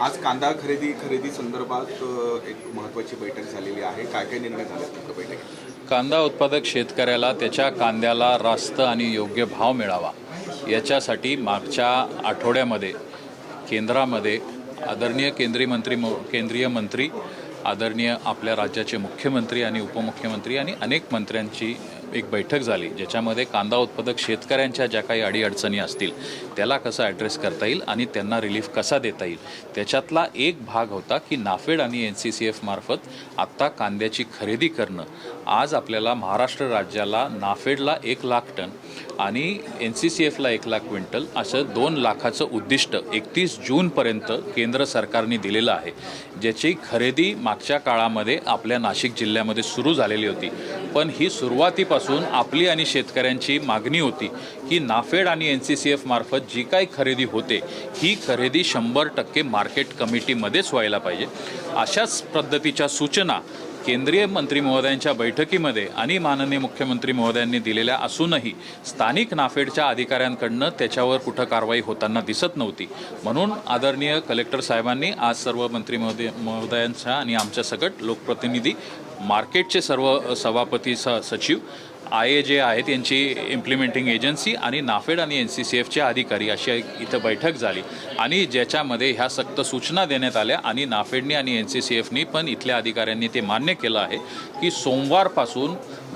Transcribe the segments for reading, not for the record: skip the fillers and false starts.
आज कांदा खरेदी संदर्भात एक महत्त्वाची बैठक झालेली आहे. काय काय निर्णय झाले त्या बैठकीत? कांदा उत्पादक शेतकऱ्याला त्याच्या कांद्याला रास्त आणि योग्य भाव मिळावा याच्यासाठी मागच्या आठवड्यामध्ये केंद्रामध्ये आदरणीय केंद्रीय मंत्री, आदरणीय आपल्या राज्याचे मुख्यमंत्री आणि उपमुख्यमंत्री आणि अनेक मंत्र्यांची एक बैठक झाली, ज्याच्यामध्ये कांदा उत्पादक शेतकऱ्यांच्या ज्या काही अडीअडचणी असतील त्याला कसं ॲड्रेस करता येईल आणि त्यांना रिलीफ कसा देता येईल, त्याच्यातला एक भाग होता की नाफेड आणि NCCF मार्फत आत्ता कांद्याची खरेदी करणं. आज आपल्याला महाराष्ट्र राज्याला नाफेडला 1,00,000 टन आणि NCCFला 1,00,000 क्विंटल असं 2 लाखाचं उद्दिष्ट 31 जूनपर्यंत केंद्र सरकारने दिलेलं आहे, ज्याची खरेदी मागच्या काळामध्ये आपल्या नाशिक जिल्ह्यामध्ये सुरू झालेली होती. पण ही सुरुवातीपासून आपली आणि शेतकऱ्यांची मागणी होती की नाफेड आणि NCCF मार्फत जी काही खरेदी होते ही खरेदी 100% मार्केट कमिटीमध्येच व्हायला पाहिजे. अशाच पद्धतीच्या सूचना केंद्रीय मंत्री महोदयांच्या बैठकीमध्ये आणि माननीय मुख्यमंत्री महोदयांनी दिलेल्या असूनही स्थानिक नाफेडच्या अधिकाऱ्यांकडनं त्याच्यावर कुठं कारवाई होताना दिसत नव्हती. म्हणून आदरणीय कलेक्टर साहेबांनी आज सर्व मंत्री महोदयांच्या आणि आमच्या सकट लोकप्रतिनिधी, मार्केटचे सर्व सभापती सचिव, IA जे आहेत यांची इम्प्लिमेंटिंग एजन्सी आणि नाफेड आणि NCCFचे अधिकारी अशी इथं बैठक झाली आणि ज्याच्यामध्ये ह्या सक्त सूचना देण्यात आल्या आणि नाफेडनी आणि NCCFनी पण इथल्या अधिकाऱ्यांनी ते मान्य केलं आहे की सोमवारपासून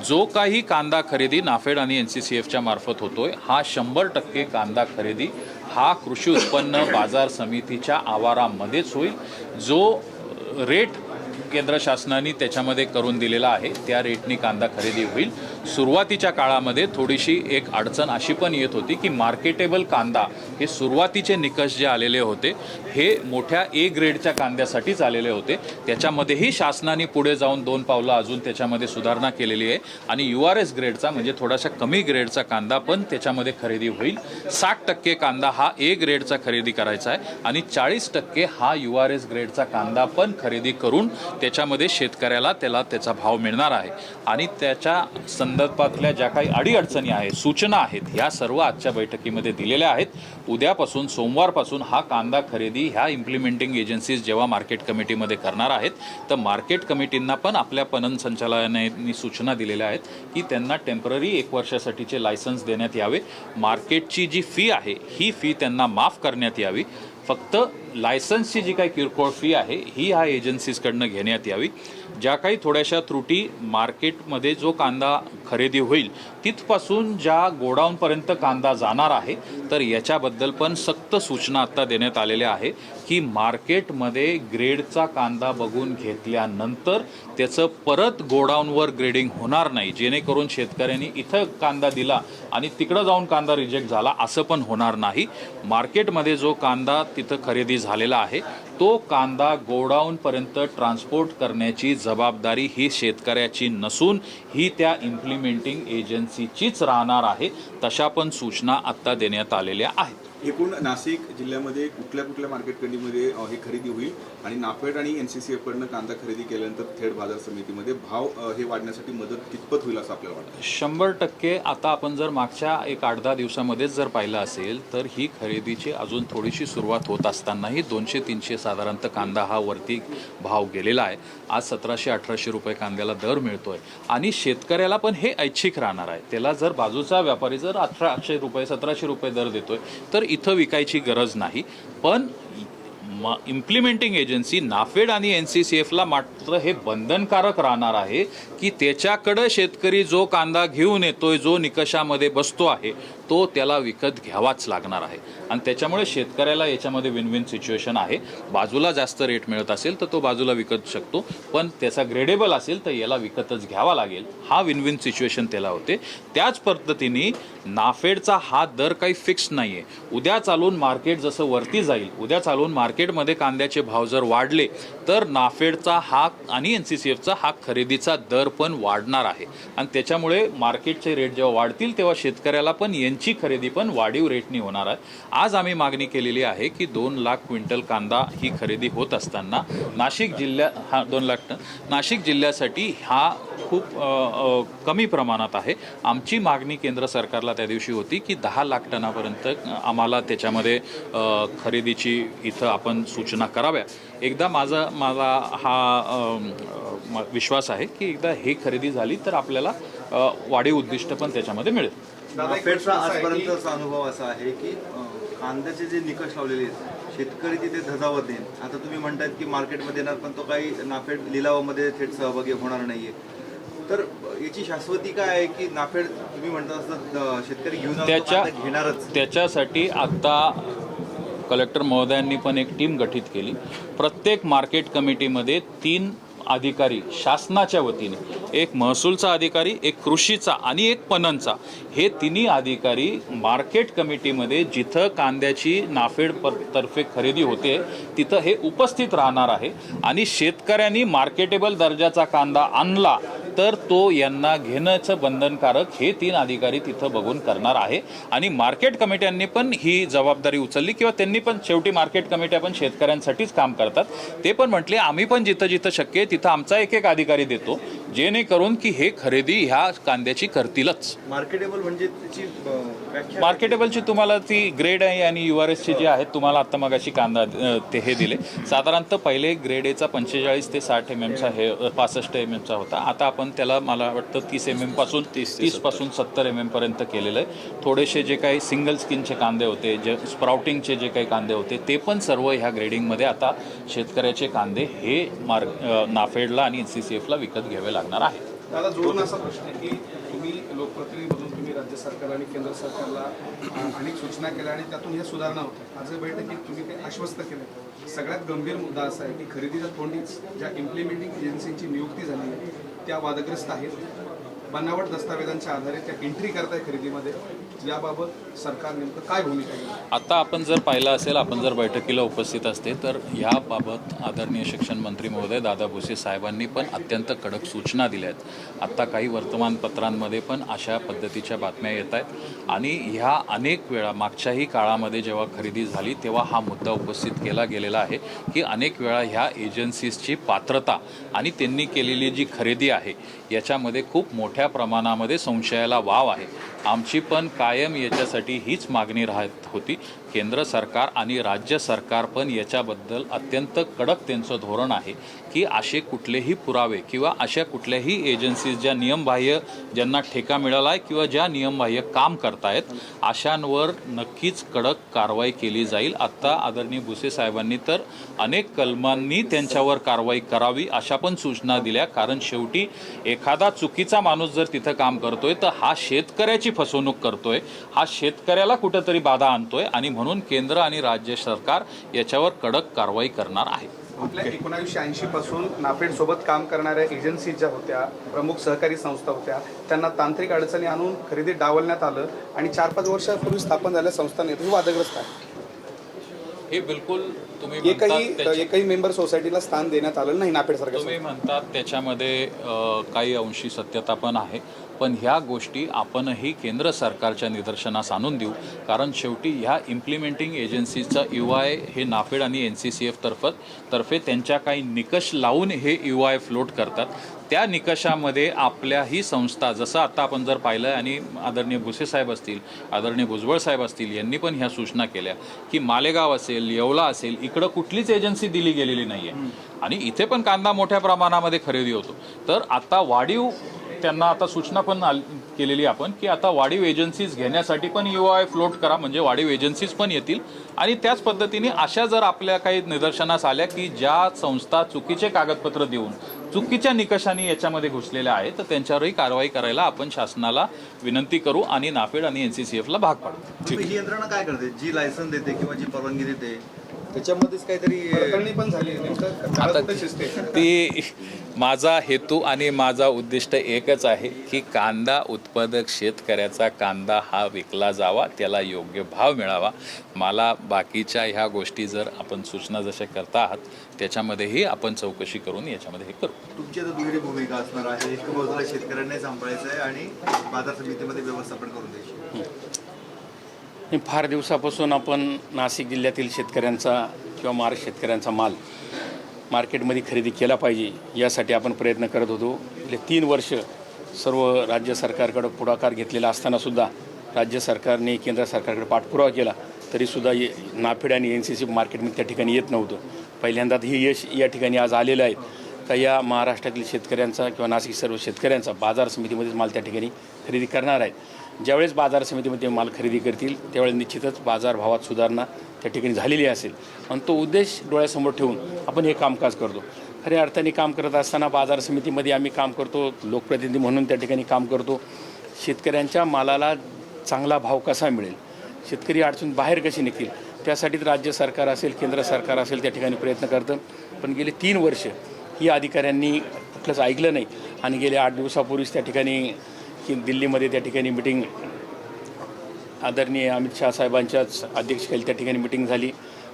जो काही कांदा खरेदी नाफेड आणि NCCFच्या मार्फत होतोय हा 100% कांदा खरेदी हा कृषी उत्पन्न बाजार समितीच्या आवारामध्येच होईल. जो रेट केंद्र शासनाने त्याच्यामध्ये करून दिलेला आहे त्या रेटनी कांदा खरेदी होईल. सुरुवातीच्या काळामध्ये थोडीशी एक अडचण अशी पण येत होती की मार्केटेबल कांदा हे सुरुवातीचे निकष जे आलेले होते हे मोठ्या A ग्रेडच्या कांद्यासाठीच आलेले होते. त्याच्यामध्येही शासनाने पुढे जाऊन 2 पावलं अजून त्याच्यामध्ये सुधारणा केलेली आहे आणि URS ग्रेडचा म्हणजे थोडासा कमी ग्रेडचा कांदा पण त्याच्यामध्ये खरेदी होईल. 60% कांदा हा A ग्रेडचा खरेदी करायचा आहे आणि 40% हा URS ग्रेडचा कांदा पण खरेदी करून त्याच्यामध्ये शेतकऱ्याला त्याचा भाव मिळणार आहे. आणि त्याच्या संदर्भातल्या ज्या काही अडीअडचणी आहेत, सूचना आहेत, ह्या सर्व आजच्या बैठकीमध्ये दिलेल्या आहेत. उद्यापासून सोमवारपासून हा कांदा खरेदी ह्या इम्प्लिमेंटिंग एजन्सीज जेव्हा मार्केट कमिटीमध्ये करणार आहेत तर मार्केट कमिटींना पण आपल्या पणन संचालनालयाने सूचना दिलेल्या आहेत की त्यांना टेम्पररी 1 वर्षासाठीचे लायसन्स देण्यात यावे. मार्केटची जी फी आहे ही फी त्यांना माफ करण्यात यावी. फक्त लायसन्सची जी काही किरकोळ फी आहे ही ह्या एजन्सीजकडनं घेण्यात यावी. ज्या काही थोड्याशा त्रुटी मार्केटमध्ये जो कांदा खरेदी होईल तिथपासून ज्या गोडाऊनपर्यंत कांदा जाणार आहे तर याच्याबद्दल पण सक्त सूचना आत्ता देण्यात आलेल्या आहे की मार्केटमध्ये ग्रेडचा कांदा बघून घेतल्यानंतर त्याचं परत गोडाऊनवर ग्रेडिंग होणार नाही, जेणेकरून शेतकऱ्यांनी इथं कांदा दिला आणि तिकडं जाऊन कांदा रिजेक्ट झाला असं पण होणार नाही. मार्केटमध्ये जो कांदा तिथं खरेदी झालेला आहे तो कांदा गोडाऊनपर्यंत ट्रान्सपोर्ट करण्याची जबाबदारी ही शेतकऱ्याची नसून ही त्या इम्प्लिमेंटिंग एजन्सीचीच राहणार आहे. तशा पण सूचना आत्ता देण्यात आलेल्या आहेत. एकूण नाशिक जिल्ह्यामध्ये कुठल्या मार्केट कमिटीमध्ये ही खरेदी होईल आणि नाफेड आणि NCCF कडनं कांदा खरेदी केल्यानंतर थेट बाजार समितीमध्ये भाव हे वाढण्यासाठी मदत कितपत होईल असं आपल्याला वाटतं? 100% आता आपण जर मागच्या 1-8-10 दिवसामध्येच जर पाहिलं असेल तर ही खरेदीची अजून थोडीशी सुरुवात होत असतानाही 200-300 साधारणतः कांदा हा वरती भाव गेलेला आहे. आज 1700-1800 रुपये कांद्याला दर मिळतोय आणि शेतकऱ्याला पण हे ऐच्छिक राहणार आहे. त्याला जर बाजूचा व्यापारी जर 1800 रुपये 1700 रुपये दर देतोय तर इथं विकायची गरज नाही. पण इम्प्लिमेंटिंग एजन्सी नाफेड आणि NCCFला मात्र हे बंधनकारक राहणार आहे की त्याच्याकडे शेतकरी जो कांदा घेऊन येतोय, जो निकषामध्ये बसतो आहे तो त्याला विकत घ्यावाच लागणार आहे. आणि त्याच्यामुळे शेतकऱ्याला याच्यामध्ये विन विन सिच्युएशन आहे. बाजूला जास्त रेट मिळत असेल तर तो बाजूला विकत शकतो, पण त्याचा ग्रेडेबल असेल तर याला विकतच घ्यावा लागेल. हा विन विन सिच्युएशन त्याला होते. त्याच पद्धतीने नाफेडचा हा दर काही फिक्स नाही आहे. उद्या चालून मार्केट जसं वरती जाईल, उद्या चालून मार्केटमध्ये कांद्याचे भाव जर वाढले तर नाफेडचा हा आणि NCCFचा हा खरेदीचा दर पण वाढणार आहे. आणि त्याच्यामुळे मार्केटचे रेट जेव्हा वाढतील तेव्हा शेतकऱ्याला पण त्यांची खरेदी पण वाढीव रेटनी होणार आहे. आज आम्ही मागणी केलेली आहे की 2 लाख क्विंटल कांदा ही खरेदी होत असताना नाशिक जिल्ह्यासाठी हा खूप कमी प्रमाणात आहे. आमची मागणी केंद्र सरकारला त्या दिवशी होती की 10 लाख टनापर्यंत आम्हाला त्याच्यामध्ये खरेदीची इथं आपण सूचना कराव्या. एकदा मला हा विश्वास आहे की एकदा ही खरेदी झाली तर आपल्याला वाढीव उद्दिष्ट पण त्याच्यामध्ये मिळेल. नाफेडचा आजपर्यंतचा अनुभव असा आहे की कांद्याचे जे निकष लावलेले आहेत शेतकरी तिथे धजावत देईल. आता तुम्ही म्हणतायत की मार्केटमध्ये येणार पण तो काही नाफेड लिलावामध्ये थेट सहभागी होणार नाहीये. तर याची शाश्वती काय आहे की नाफेड तुम्ही म्हणता असं शेतकरी घेणारच? त्याच्यासाठी आता कलेक्टर महोदयांनी पण एक टीम गठीत केली. प्रत्येक मार्केट कमिटीमध्ये 3 अधिकारी शासनाच्या वतीने, एक महसूलचा अधिकारी, एक कृषीचा आणि एक पणनचा, हे तिन्ही अधिकारी मार्केट कमिटीमध्ये जिथं कांद्याची नाफेड तर्फे खरेदी होते तिथं हे उपस्थित राहणार आहे. आणि शेतकऱ्यांनी मार्केटेबल दर्जाचा कांदा आणला तर तो यांना घेण्याचं बंधनकारक हे 3 अधिकारी तिथं बघून करणार आहे. आणि मार्केट कमिट्यांनी पण ही जबाबदारी उचलली किंवा त्यांनी पण, शेवटी मार्केट कमिट्या पण शेतकऱ्यांसाठीच काम करतात. ते पण म्हटले आम्ही पण जिथं जिथं शक्य आहे तिथं आमचा एक अधिकारी देतो जेणेकरून की हे खरेदी ह्या कांद्याची करतीलच. मार्केटेबल म्हणजे त्याची व्याख्या? मार्केटेबलची तुम्हाला ती ग्रेड आहे आणि URSचे जे आहेत तुम्हाला आत्ता मगाशी कांदा ते हे दिले. साधारणतः पहिले ग्रेड एचा 45 ते 60 mm हे 65 mm होता. आता आपण त्याला मला वाटतं 30 mm पासून 30 पासून 70 mm पर्यंत केलेलं आहे. थोडेसे जे काही सिंगल स्किनचे कांदे होते, जे स्प्राउटिंगचे जे काही कांदे होते ते पण सर्व ह्या ग्रेडिंगमध्ये आता शेतकऱ्याचे कांदे हे नाफेडला आणि NCCFला विकत घ्यावे लागणार आहे. दादा, जोडून असा प्रश्न आहे की तुम्ही लोकप्रतिनिधी म्हणून तुम्ही राज्य सरकार आणि केंद्र सरकारला अनेक सूचना केल्या आणि त्यातून ह्या सुधारणा होत्या. आज बैठकीत तुम्ही काही आश्वस्त केलं. सगळ्यात गंभीर मुद्दा असा आहे की खरेदीच्या तोंडीच ज्या इम्प्लिमेंटिंग एजन्सीची नियुक्ती झाली आहे त्या वादग्रस्त आहेत. बनावट दस्तावेजांच्या आधारे त्या एंट्री करताय खरेदीमध्ये. याबाबत सरकार नेमकं काय भूमिका घेईल? आता आपण जर पाहिलं असेल, आपण जर बैठकीला उपस्थित असते तर याबाबत आदरणीय शिक्षण मंत्री महोदय दादा भुसे साहेबांनी पण अत्यंत कडक सूचना दिल्या आहेत. आत्ता काही वर्तमानपत्रांमध्ये पण अशा पद्धतीच्या बातम्या येत आहेत. आणि ह्या अनेक वेळा मागच्याही काळामध्ये जेव्हा खरेदी झाली तेव्हा हा मुद्दा उपस्थित केला गेलेला आहे की अनेक वेळा ह्या एजन्सीजची पात्रता आणि त्यांनी केलेली जी खरेदी आहे याच्यामध्ये खूप मोठ्या प्रमाणामध्ये संशयाला वाव आहे. आमची पण कायम याच्यासाठी हीच मागणी राहत होती. केंद्र सरकार आणि राज्य सरकार पण याच्याबद्दल अत्यंत कडक त्यांचं धोरण आहे की असे कुठलेही पुरावे किंवा अशा कुठल्याही एजन्सीज ज्या नियमबाह्य, ज्यांना ठेका मिळाला आहे किंवा ज्या नियमबाह्य काम करतायत अशांवर नक्कीच कडक कारवाई केली जाईल. आत्ता आदरणीय भुसे साहेबांनी तर अनेक कलमांनी त्यांच्यावर कारवाई करावी अशा पण सूचना दिल्या. कारण शेवटी एखादा चुकीचा माणूस जर तिथं काम करतोय तर हा शेतकऱ्याची फसवणूक करतोय, हा शेतकऱ्याला कुठंतरी बाधा आणतोय. आणि म्हणून केंद्र आणि राज्य सरकार याच्यावर कडक कारवाई करणार आहे. आपल्या 1980 पासून नाफेड सोबत काम करणाऱ्या एजन्सी ज्या होत्या, प्रमुख सहकारी संस्था होत्या, त्यांना तांत्रिक अडचणी आणून खरेदी डावलण्यात आलं आणि 4-5 वर्षापूर्वी स्थापन झालेल्या संस्थांनी वादग्रस्त आहे. हे बिलकुल तुम्ही एकही मेंबर सोसायटीला स्थान देण्यात आलं नाही नाफेड सरकार. तुम्ही म्हणतात त्याच्यामध्ये काही अंशी सत्यता पण आहे. पण ह्या गोष्टी आपणही केंद्र सरकारच्या निदर्शनास आणून देऊ. कारण शेवटी ह्या इम्प्लिमेंटिंग एजन्सीचा UI हे नाफेड आणि NCCF तर्फे त्यांच्या काही निकष लावून हे UI फ्लोट करतात. त्या निकषामध्ये आपल्याही संस्था, जसं आता आपण जर पाहिलं आणि आदरणीय भुसे साहेब असतील, आदरणीय भुजबळ साहेब असतील, यांनी पण ह्या सूचना केल्या की मालेगाव असेल, येवला असेल, इकडं कुठलीच एजन्सी दिली गेलेली नाही आहे. आणि इथे पण कांदा मोठ्या प्रमाणामध्ये खरेदी होतो. तर आता वाढीव त्यांना आता सूचना पण केलेली आपण की आता वाढीव एजन्सीज घेण्यासाठी पण UI फ्लोट करा, म्हणजे वाढीव एजन्सीज पण येतील. आणि त्याच पद्धतीने अशा जर आपल्या काही निदर्शनास आल्या की ज्या संस्था चुकीचे कागदपत्र देऊन चुकीच्या निकषाने याच्यामध्ये घुसलेल्या आहेत तर त्यांच्यावरही कारवाई करायला आपण शासनाला विनंती करू आणि नाफेड आणि NCCFला भाग पाडू. ही यंत्रणा काय करते? जी लायसन देते किंवा जी परवानगी देते त्याच्यामध्येच काहीतरी पण झाली. ती माझा हेतू आणि माझा उद्दिष्ट एकच आहे की कांदा उत्पादक शेतकऱ्याचा कांदा हा विकला जावा, त्याला योग्य भाव मिळावा. मला बाकीच्या ह्या गोष्टी जर आपण सूचना जशा करता आहात त्याच्यामध्येही आपण चौकशी करून याच्यामध्ये हे करू. तुमची आता दुहेरी भूमिका असणार आहे. एक बाजूला शेतकऱ्यांना सांभाळायचं आहे आणि बाजार समितीमध्ये व्यवस्थापन करून द्यायची. आणि फार दिवसापासून आपण नाशिक जिल्ह्यातील शेतकऱ्यांचा किंवा महाराष्ट्र शेतकऱ्यांचा माल मार्केटमध्ये खरेदी केला पाहिजे यासाठी आपण प्रयत्न करत होतो. गेले 3 वर्ष सर्व राज्य सरकारकडे पुढाकार घेतलेला असतानासुद्धा राज्य सरकारने केंद्र सरकारकडे पाठपुरावा केला तरीसुद्धा नाफेड आणि NCC मार्केटमध्ये त्या ठिकाणी येत नव्हतं. पहिल्यांदा हे यश या ठिकाणी आज आलेलं आहे का या महाराष्ट्रातील शेतकऱ्यांचा किंवा नाशिक सर्व शेतकऱ्यांचा बाजार समितीमध्येच माल त्या ठिकाणी खरेदी करणार आहेत. ज्यावेळेस बाजार समितीमध्ये माल खरेदी करतील त्यावेळेस निश्चितच बाजारभावात सुधारणा त्या ठिकाणी झालेली असेल आणि तो उद्देश डोळ्यासमोर ठेवून आपण हे कामकाज करतो. खऱ्या अर्थाने काम करत असताना बाजार समितीमध्ये आम्ही काम करतो, लोकप्रतिनिधी म्हणून त्या ठिकाणी काम करतो. शेतकऱ्यांच्या मालाला चांगला भाव कसा मिळेल, शेतकरी अडचण बाहेर कशी निघतील त्यासाठीच राज्य सरकार असेल केंद्र सरकार असेल त्या ठिकाणी प्रयत्न करतं. पण गेले 3 वर्ष ही अधिकाऱ्यांनी कुठलंच ऐकलं नाही आणि गेल्या 8 दिवसापूर्वीच त्या ठिकाणी की दिल्लीमध्ये त्या ठिकाणी मिटिंग आदरणीय अमित शहा साहेबांच्याच अध्यक्षतेखाली त्या ठिकाणी मिटिंग झाली.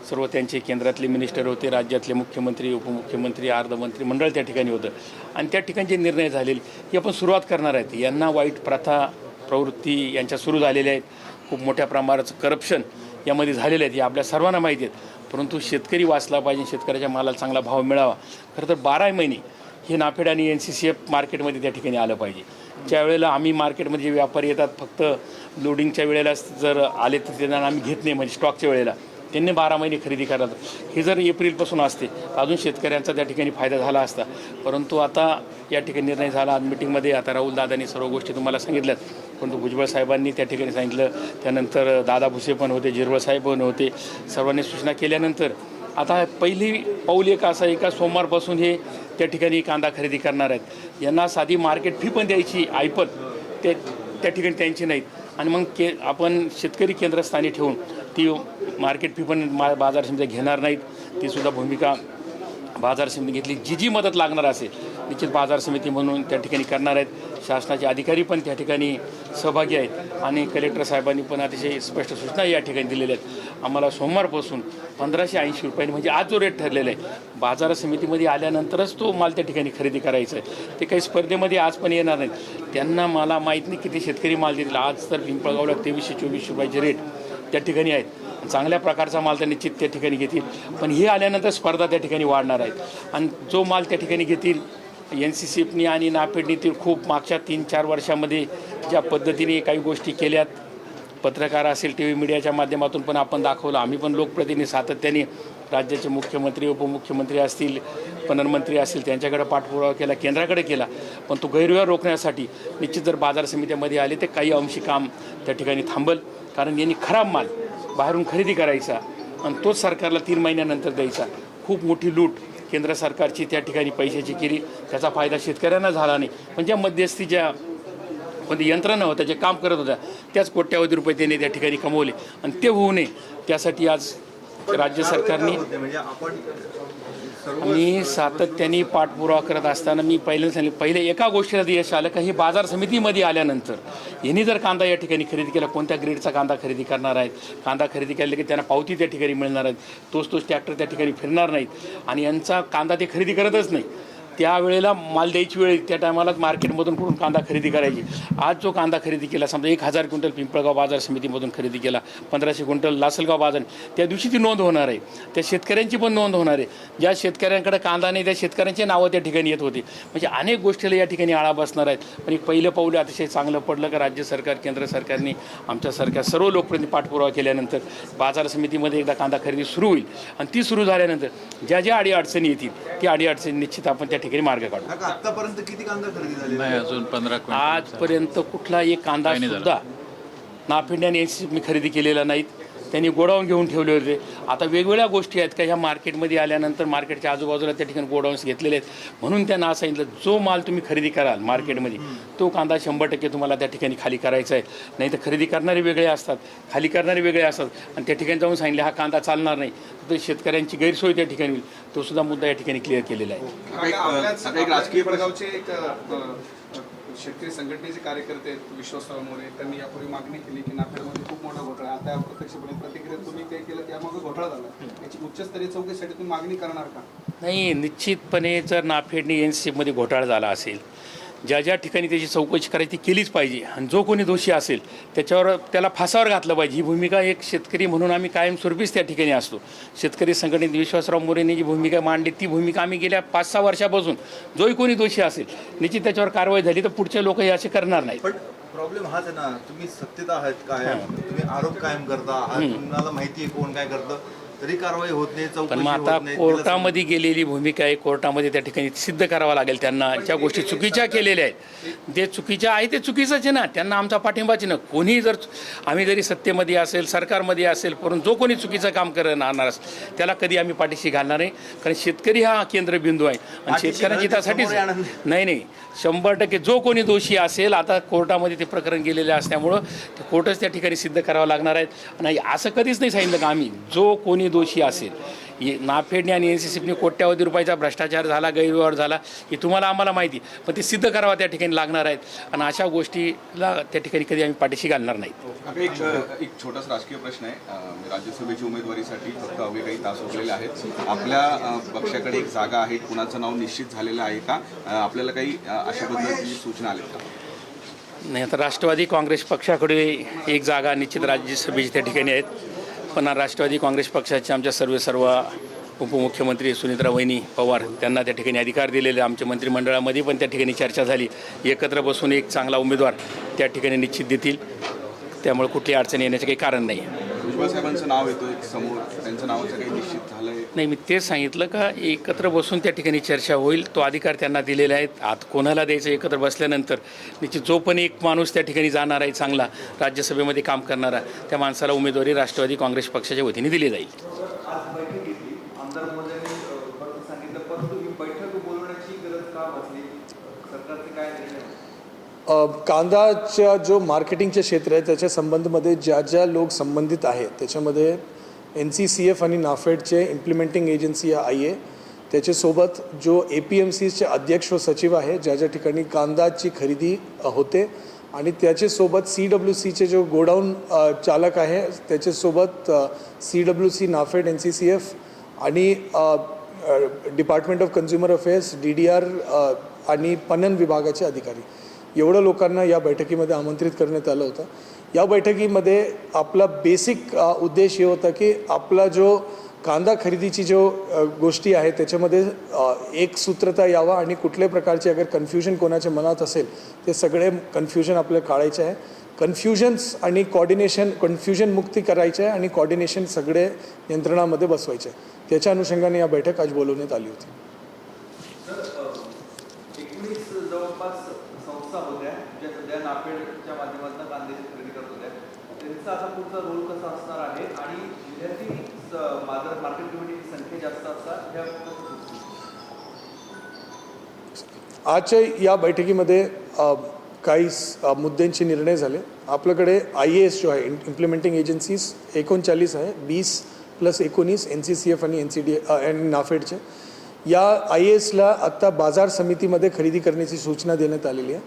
सर्व त्यांचे केंद्रातले मिनिस्टर होते, राज्यातले मुख्यमंत्री उपमुख्यमंत्री अर्धमंत्री मंडळ त्या ठिकाणी होतं आणि त्या ठिकाणी जे निर्णय झालेले ही आपण सुरुवात करणार आहेत. यांना वाईट प्रथा प्रवृत्ती यांच्या सुरू झालेल्या आहेत. खूप मोठ्या प्रमाणाचं करप्शन यामध्ये झालेलं आहे, हे आपल्या सर्वांना माहिती आहेत. परंतु शेतकरी वाचला पाहिजे, शेतकऱ्याच्या मालाला चांगला भाव मिळावा. खरं तर 12 महिने हे नाफेड आणि NCCF मार्केटमध्ये त्या ठिकाणी आलं पाहिजे. ज्या वेळेला आम्ही मार्केटमध्ये जे व्यापारी येतात फक्त लोडिंगच्या वेळेला जर आले तर त्यांना आम्ही घेत नाही, म्हणजे स्टॉकच्या वेळेला त्यांनी 12 महिने खरेदी करायला. हे जर एप्रिलपासून असते अजून शेतकऱ्यांचा त्या ठिकाणी फायदा झाला असता. परंतु आता या ठिकाणी निर्णय झाला आज मिटिंगमध्ये. आता राहुल दादांनी सर्व गोष्टी तुम्हाला सांगितल्यात, परंतु भुजबळ साहेबांनी त्या ठिकाणी सांगितलं, त्यानंतर दादा भुसे पण होते, झिरवळ साहेब पण होते. सर्वांनी सूचना केल्यानंतर आता पहिली पाऊल एक असं आहे का सोमवारपासून हे त्या ठिकाणी कांदा खरेदी करणार आहेत. यांना साधी मार्केट फी पण द्यायची ऐपत त्या ठिकाणी त्यांची नाहीत आणि मग आपण शेतकरी केंद्रस्थानी ठेवून ती मार्केट फी पण बाजार समिती घेणार नाहीत. ती सुद्धा भूमिका बाजार समिती घेतली. जी मदत लागणार असेल निश्चित बाजार समिती म्हणून त्या ठिकाणी करणार आहेत. शासनाचे अधिकारी पण त्या ठिकाणी सहभागी आहेत आणि कलेक्टर साहेबांनी पण अतिशय स्पष्ट सूचना या ठिकाणी दिलेल्या आहेत. आम्हाला सोमवारपासून 1580 रुपयांनी म्हणजे आज जो रेट ठरलेला आहे बाजार समितीमध्ये आल्यानंतरच तो माल त्या ठिकाणी खरेदी करायचा आहे. ते काही स्पर्धेमध्ये आज पण येणार नाहीत. त्यांना मला माहीत नाही किती शेतकरी माल देतील. आज तर पिंपळगावला 2324 रुपयाचे रेट त्या ठिकाणी आहेत. चांगल्या प्रकारचा माल तर निश्चित त्या ठिकाणी घेतील. पण हे आल्यानंतर स्पर्धा त्या ठिकाणी वाढणार आहेत आणि जो माल त्या ठिकाणी घेतील NCCFनी आणि नाफेडनी ते खूप मागच्या 3-4 वर्षामध्ये ज्या पद्धतीने काही गोष्टी केल्यात, पत्रकार असेल TV मीडियाच्या माध्यमातून पण आपण दाखवलं. आम्ही पण लोकप्रतिनिधी सातत्याने राज्याचे मुख्यमंत्री उपमुख्यमंत्री असतील पणनमंत्री असतील त्यांच्याकडे पाठपुरावा केला, केंद्राकडे केला. पण तो गैरव्यवहार रोखण्यासाठी निश्चित जर बाजार समितीमध्ये आले तर काही अंशी काम त्या ठिकाणी थांबल. कारण यांनी खराब माल बाहेरून खरेदी करायचा आणि तोच सरकारला 3 महिन्यानंतर द्यायचा. खूप मोठी लूट केंद्र सरकारची त्या ठिकाणी पैशाची केली. त्याचा फायदा शेतकऱ्यांना झाला नाही. पण ज्या मध्यस्थी ज्या कोणती यंत्रणा होत्या जे काम करत होत्या त्याच कोट्यावधी रुपये त्यांनी त्या ठिकाणी कमवले आणि ते होऊ नये त्यासाठी आज राज्य सरकारने म्हणजे आपण मी सातत्याने पाठपुरावा करत असताना मी पहिल्यांदा सांगितलं पहिले एका गोष्टीला यश आलं का ही बाजार समितीमध्ये आल्यानंतर यांनी जर कांदा या ठिकाणी खरेदी केला कोणत्या ग्रेडचा कांदा खरेदी करणार आहेत, कांदा खरेदी केला की त्यांना पावती त्या ठिकाणी मिळणार आहेत, तोच ट्रॅक्टर त्या ठिकाणी फिरणार नाहीत आणि यांचा कांदा ते खरेदी करतच नाही. त्यावेळेला माल द्यायची वेळ त्या टायमालाच मार्केटमधून कुठून कांदा खरेदी करायची. आज जो कांदा खरेदी केला समजा 1000 क्विंटल पिंपळगाव बाजार समितीमधून खरेदी केला, 1500 क्विंटल लासलगाव बाजार, त्या दिवशी ती नोंद होणार आहे. त्या शेतकऱ्यांची पण नोंद होणार आहे. ज्या शेतकऱ्यांकडे कांदा नाही त्या शेतकऱ्यांची नावं त्या ठिकाणी येत होती. म्हणजे अनेक गोष्टीला या ठिकाणी आळा बसणार आहेत. पण एक पहिलं पाऊल अतिशय चांगलं पडलं का राज्य सरकार केंद्र सरकारने आमच्यासारख्या सर्व लोकप्रतिनिधी पाठपुरावा केल्यानंतर बाजार समितीमध्ये एकदा कांदा खरेदी सुरू होईल आणि ती सुरू झाल्यानंतर ज्या ज्या अडीअडचणी येतील त्या अडीअडचणी निश्चित आपण त्या ठिकाणी मार्ग काढू. आतापर्यंत किती कांदा खरेदी झाले? नाही अजून 15 क्विंटल आजपर्यंत कुठला एक कांदा सुद्धा नाफेड आणि NCCFनी खरेदी केलेला नाहीत. त्यांनी गोडाऊन घेऊन ठेवले होते. आता वेगवेगळ्या गोष्टी आहेत का ह्या मार्केटमध्ये आल्यानंतर मार्केटच्या आजूबाजूला त्या ठिकाणी गोडाऊन्स घेतलेले आहेत. म्हणून त्यांना असं सांगितलं जो माल तुम्ही खरेदी कराल मार्केटमध्ये तो कांदा 100% तुम्हाला त्या ठिकाणी खाली करायचा आहे. नाही तर खरेदी करणारे वेगळे असतात, खाली करणारे वेगळे असतात आणि त्या ठिकाणी जाऊन सांगितले हा कांदा चालणार नाही तर शेतकऱ्यांची गैरसोय त्या ठिकाणी होईल. तो सुद्धा मुद्दा या ठिकाणी क्लिअर केलेला आहे. एक राजकीय प्रकारचे एक शेतकरी संघटनेचे कार्यकर्ते विश्वासराव मोरे त्यांनी यापूर्वी मागणी केली की नाफेडमध्ये खूप मोठा घोटाळा. आता प्रत्यक्षपणे प्रतिक्रिया तुम्ही ते केलं त्यामध्ये घोटाळा झाला. याची उच्चस्तरीय चौकशीसाठी तुम्ही मागणी करणार का? नाही, निश्चितपणे जर नाफेडने NCCFमध्ये घोटाळा झाला असेल ज्या ज्या ठिकाणी त्याची चौकशी करायची ती केलीच पाहिजे आणि जो कोणी दोषी असेल त्याला फासावर घातलं पाहिजे. ही भूमिका एक शेतकरी म्हणून आम्ही कायमस्वरूपीच त्या ठिकाणी असतो. शेतकरी संघटनेत विश्वासराव मोरेंनी जी भूमिका मांडली ती भूमिका आम्ही गेल्या 5-6 वर्षापासून जोही कोणी दोषी असेल निश्चित त्याच्यावर कारवाई झाली तर पुढचे लोक हे असे करणार नाहीत. पण प्रॉब्लेम हाच आहे ना, तुम्ही सत्तेत आहात काय, तुम्ही आरोप कायम करता आहात, तुम्हाला माहिती आहे कोण काय करतं, तरी कारवाई होत नाही, पण चौकशी मग आता होत नाही. कोर्टामध्ये गेलेली भूमिका आहे. कोर्टामध्ये त्या ठिकाणी सिद्ध करावं लागेल त्यांना. ज्या गोष्टी चुकीच्या केलेल्या आहेत जे चुकीच्या आहे ते चुकीचंच आहे ना. त्यांना आमचा पाठिंबाच ना. कोणी जर आम्ही जरी सत्तेमध्ये असेल सरकारमध्ये असेल परंतु जो कोणी चुकीचं काम करणार असेल त्याला कधी आम्ही पाठीशी घालणार नाही. कारण शेतकरी हा केंद्रबिंदू आहे आणि शेतकऱ्यांच्या हितासाठीच नाही 100% जो कोणी दोषी असेल आता कोर्टामध्ये ते प्रकरण गेलेले असल्यामुळं ते कोर्टच त्या ठिकाणी सिद्ध करावं लागणार आहेत. आणि असं कधीच नाही सांगितलं का आम्ही जो कोणी दोषी असेल नाफेडने आणि NCCने कोट्यावधी रुपयाचा भ्रष्टाचार झाला गैरव्यवहार झाला हे तुम्हाला आम्हाला माहिती पण ते सिद्ध करावं त्या ठिकाणी लागणार आहेत. आणि अशा गोष्टीला त्या ठिकाणी कधी आम्ही पाठीशी घालणार नाहीत. आता एक छोटासा राजकीय प्रश्न आहे. राज्यसभेची उमेदवारीसाठी फक्त अवघे काही तास उरलेले आहेत. आपल्या पक्षाकडे एक जागा आहे, कुणाचं नाव निश्चित झालेलं आहे का? आपल्याला काही अशा पद्धतीची सूचना आल्या का? नाही आता राष्ट्रवादी काँग्रेस पक्षाकडे एक जागा निश्चित राज्यसभेची त्या ठिकाणी आहेत. पण राष्ट्रवादी काँग्रेस पक्षाचे आमच्या सर्व उपमुख्यमंत्री सुनीत्रा वहिनी पवार त्यांना त्या ठिकाणी अधिकार दिलेले. आमच्या मंत्रिमंडळामध्ये पण त्या ठिकाणी चर्चा झाली. एकत्र बसून एक चांगला उमेदवार त्या ठिकाणी निश्चित देतील. त्यामुळे कुठली अडचण येण्याचं काही कारण नाही. भुजबळ साहेबांचं नाव येतं एक समोर, त्यांचं नावाचं काही निश्चित झालं आहे? नाही मी तेच सांगितलं का एकत्र बसून त्या ठिकाणी चर्चा होईल. तो अधिकार त्यांना दिलेला आहे. आत कोणाला द्यायचं एकत्र बसल्यानंतर निश्चित जो पण एक माणूस त्या ठिकाणी जाणार आहे चांगला राज्यसभेमध्ये काम करणारा त्या माणसाला उमेदवारी राष्ट्रवादी काँग्रेस पक्षाच्या वतीने दिली जाईल. कांदाच्या जो मार्केटिंगचे क्षेत्र आहे त्याच्या संबंधमध्ये ज्या लोक संबंधित आहेत त्याच्यामध्ये NCCF आणि नाफेडचे इम्प्लिमेंटिंग एजन्सी IA त्याच्यासोबत जो APMCचे अध्यक्ष व सचिव आहे ज्या ठिकाणी कांदाची खरेदी होते आणि त्याच्यासोबत CWCचे जो गोडाऊन चालक आहे त्याच्यासोबत CWC नाफेड NCCF आणि department of consumer affairs DDR आणि पणन विभागाचे अधिकारी एवढं लोकांना या बैठकीमध्ये आमंत्रित करण्यात आलं होतं. या बैठकीमध्ये आपला बेसिक उद्देश हे होता की आपला जो कांदा खरेदीची जो गोष्टी आहे त्याच्यामध्ये एक सूत्रता यावा आणि कुठल्याही प्रकारचे अगर कन्फ्युजन कोणाच्या मनात असेल ते सगळे कन्फ्युजन आपल्याला काढायचे आहे. कन्फ्युजन्स आणि कन्फ्युजन मुक्ती करायचे आहे आणि कॉर्डिनेशन सगळे यंत्रणामध्ये बसवायचे आहे. त्याच्या अनुषंगाने या बैठक आज बोलवण्यात आली होती. संस्था होत्या ज्या सध्या नाफेडच्या माध्यमातून कांद्याची खरेदी करत होत्या त्यांचा आता पुढचा रोल कसा असणार आहे आणि जिल्ह्यातील मार्केट कमिटीची संख्या जास्त असतात ह्या आजच्या या बैठकीमध्ये काही मुद्द्यांचे निर्णय झाले. आपल्याकडे IAS जो आहे इम्प्लिमेंटिंग एजन्सीज 39 आहे 20 + 19 NCCF आणि आणि नाफेडचे. या IASला आत्ता बाजार समितीमध्ये खरेदी करण्याची सूचना देण्यात आलेली आहे.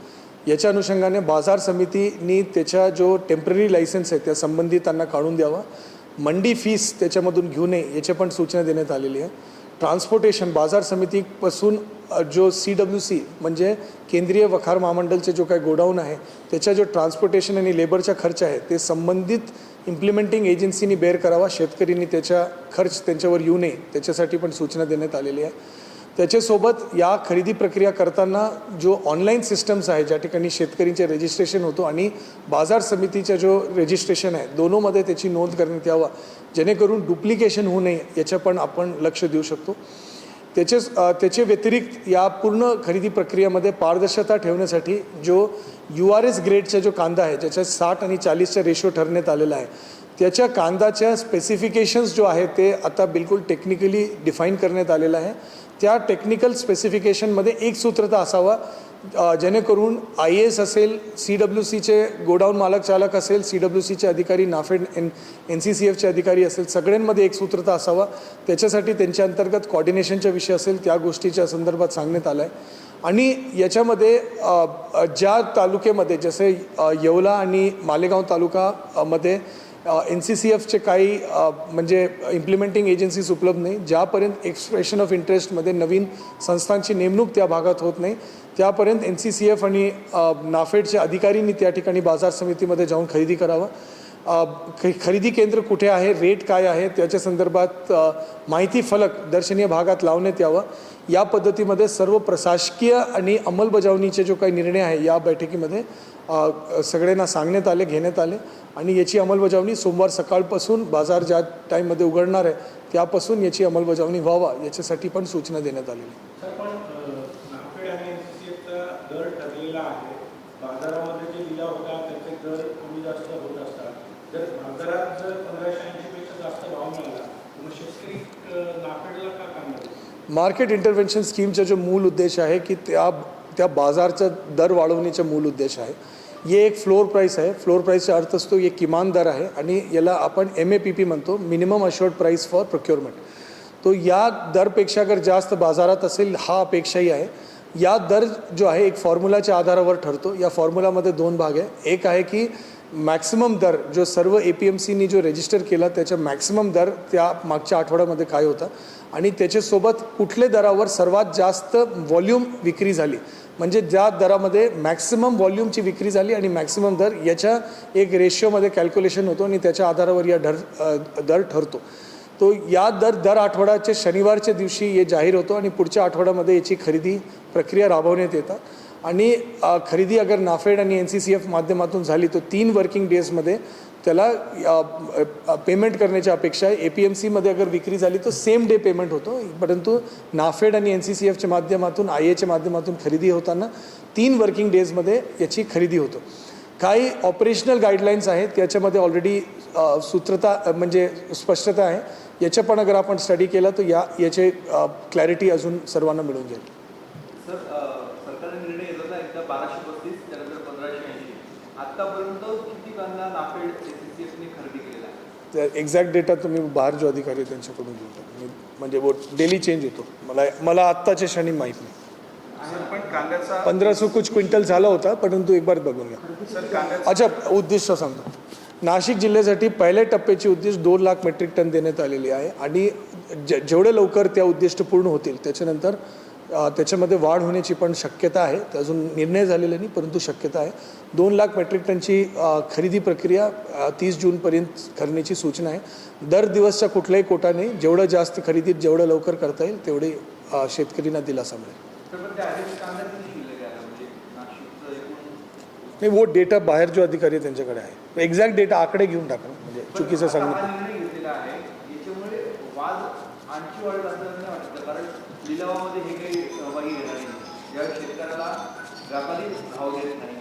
याच्या अनुषंगाने बाजार समितीनी त्याच्या जो टेम्पररी लायसन्स आहे त्या संबंधितांना काढून द्यावा. मंडी फीस त्याच्यामधून घेऊ नये याची पण सूचना देण्यात आलेली आहे. ट्रान्सपोर्टेशन बाजार समितीपासून जो CWC म्हणजे केंद्रीय वखार महामंडळचे जो काही गोडाऊन आहे त्याच्या जो ट्रान्सपोर्टेशन आणि लेबरचा खर्च आहे ते संबंधित इम्प्लिमेंटिंग एजन्सीनी बेअर करावा. शेतकऱ्यांनी त्याचा खर्च त्यांच्यावर येऊ नये त्याच्यासाठी पण सूचना देण्यात आलेली आहे. त्याच्यासोबत या खरेदी प्रक्रिया करताना जो ऑनलाईन सिस्टम्स आहे ज्या ठिकाणी शेतकऱ्यांचे रजिस्ट्रेशन होतो आणि बाजार समितीचा जो रजिस्ट्रेशन आहे दोनोंमध्ये त्याची नोंद करण्यात यावा जेणेकरून डुप्लिकेशन होऊ नये याच्या पण आपण लक्ष देऊ शकतो. त्याचे व्यतिरिक्त या पूर्ण खरेदी प्रक्रियेमध्ये पारदर्शकता ठेवण्यासाठी जो URS ग्रेडचा जो कांदा आहे ज्याच्या 60 आणि 40चा रेशो ठरण्यात आलेला आहे त्याच्या कांदाच्या स्पेसिफिकेशन्स जो आहे ते आता बिलकुल टेक्निकली डिफाईन करण्यात आलेलं आहे. त्या टेक्निकल स्पेसिफिकेशनमध्ये एक सूत्रता असावा जेणेकरून IAS असेल CWCचे गोडाऊन मालक चालक असेल CWCचे अधिकारी नाफेड NCCFचे अधिकारी असेल सगळ्यांमध्ये एक सूत्रता असावा. त्याच्यासाठी त्यांच्या अंतर्गत कॉर्डिनेशनचा विषय असेल त्या गोष्टीच्या संदर्भात सांगण्यात आलं आहे. आणि याच्यामध्ये ज्या तालुक्यामध्ये जसे येवला आणि मालेगाव तालुकामध्ये NCCFचे काही म्हणजे इम्प्लिमेंटिंग एजन्सीज उपलब्ध नाही, ज्यापर्यंत एक्सप्रेशन ऑफ इंटरेस्टमध्ये नवीन संस्थांची नेमणूक त्या भागात होत नाही त्यापर्यंत NCCF आणि नाफेडच्या अधिकाऱ्यांनी त्या ठिकाणी बाजार समितीमध्ये जाऊन खरेदी करावं. खरेदी केंद्र कुठे आहे, रेट काय आहे, त्याच्या संदर्भात माहिती फलक दर्शनीय भागात लावण्यात यावं. या पद्धतीमध्ये सर्व प्रशासकीय आणि अंमलबजावणीचे जो काही निर्णय आहे या बैठकीमध्ये सगळ्यांना सांगण्यात आले, घेण्यात आले आणि याची अंमलबजावणी सोमवार सकाळपासून बाजार ज्या टाईममध्ये उघडणार आहे त्यापासून याची अंमलबजावणी व्हावा याच्यासाठी पण सूचना देण्यात आलेली आहे. नाफेड आणि NCCFचा दर ठरलेला आहे. बाजारामध्ये जे लिलाव होतात त्याचे दर कमी जास्त होत असतात. जर बाजारात जर 1580 पेक्षा जास्त भाव मिळाला तर मग शेतकरी नाफेडला का काम करतो? मार्केट इंटरव्हेन्शन स्कीमचा जो मूल उद्देश आहे की त्या बाजारचा दर वाढवण्याचा मूल उद्देश आहे. ये एक फ्लोर प्राईस आहे. फ्लोर प्राईसचा अर्थ असतो हे किमान दर आहे आणि याला आपण MAPP म्हणतो, minimum assured price for procurement. तो या दरपेक्षा अगर जास्त बाजारात असेल हा अपेक्षाही आहे. या दर जो आहे एक फॉर्म्युलाच्या आधारावर ठरतो. या फॉर्म्युलामध्ये दोन भाग आहे. एक आहे की मॅक्सिमम दर जो सर्व APMCनी जो रजिस्टर केला त्याचा मॅक्सिमम दर त्या मागच्या आठवड्यामध्ये काय होता आणि त्याच्यासोबत कुठल्या दरावर सर्वात जास्त व्हॉल्यूम विक्री झाली, म्हणजे ज्या दरामध्ये मॅक्सिमम व्हॉल्यूमची विक्री झाली आणि मॅक्सिमम दर याच्या एक रेशिओमध्ये कॅल्क्युलेशन होतो आणि त्याच्या आधारावर या दर ठरतो. तो या दर आठवड्याच्या शनिवारच्या दिवशी हे जाहीर होतो आणि पुढच्या आठवड्यामध्ये याची खरेदी प्रक्रिया राबवण्यात येतात. आणि खरेदी अगर नाफेड आणि NCCF माध्यमातून झाली तर 3 वर्किंग डेजमध्ये त्याला पेमेंट करण्याची अपेक्षा आहे. APMCमध्ये अगर विक्री झाली तर सेम डे पेमेंट होतो, परंतु नाफेड आणि NCCFच्या माध्यमातून IAच्या माध्यमातून खरेदी होताना 3 वर्किंग डेजमध्ये याची खरेदी होतो. काही ऑपरेशनल गाईडलाईन्स आहेत त्याच्यामध्ये ऑलरेडी सूत्रता म्हणजे स्पष्टता आहे. याच्या पण अगर आपण स्टडी केला तर याचे क्लॅरिटी अजून सर्वांना मिळून जाईल. सर, सरकारने निर्णय घेतला होता एकदा 1235 त्यानंतर 1580. आतापर्यंत किती कांदा नाफेड NCCFने खरेदी केलेला आहे? त्या एक्झॅक्ट डेटा तुम्ही बाहेर जो अधिकारी आहे त्यांच्याकडून घेऊ शकता. म्हणजे वो डेली चेंज होतो. मला आत्ताच्या क्षणी माहीत नाही. पण कांद्याचा 1500 कुछ क्विंटल झाला होता, परंतु एक बार बघून घ्या. सर कांद्याचा अच्छा, उद्दिष्ट सांगतो. नाशिक जिल्ह्यासाठी पहिल्या टप्प्याची उद्दिष्ट 2 लाख मेट्रिक टन देण्यात आलेली आहे आणि जेवढे लवकर त्या उद्दिष्ट पूर्ण होतील त्याच्यानंतर त्याच्यामध्ये वाढ होण्याची पण शक्यता आहे. ते अजून निर्णय झालेला नाही, परंतु शक्यता आहे. 2 लाख मेट्रिक टनची खरेदी प्रक्रिया 30 जूनपर्यंत करण्याची सूचना आहे. दर दिवसचा कुठलाही कोटा नाही. जेवढं जास्त खरेदीत जेवढं लवकर करता येईल तेवढे शेतकऱ्यांना दिलासा मिळेल. नाही, वो डेटा बाहेर जो अधिकारी आहे त्यांच्याकडे आहे. एक्झॅक्ट डेटा आकडे घेऊन टाका, म्हणजे चुकीचं सांगणं. घेतलेला आहे याच्यामुळे वाद आणखी वाढत असं नाही वाटतं, कारण लिलावामध्ये हे काही सहभागी घेणार नाही. ज्यावेळी शेतकऱ्याला व्यापारी भाव देत नाही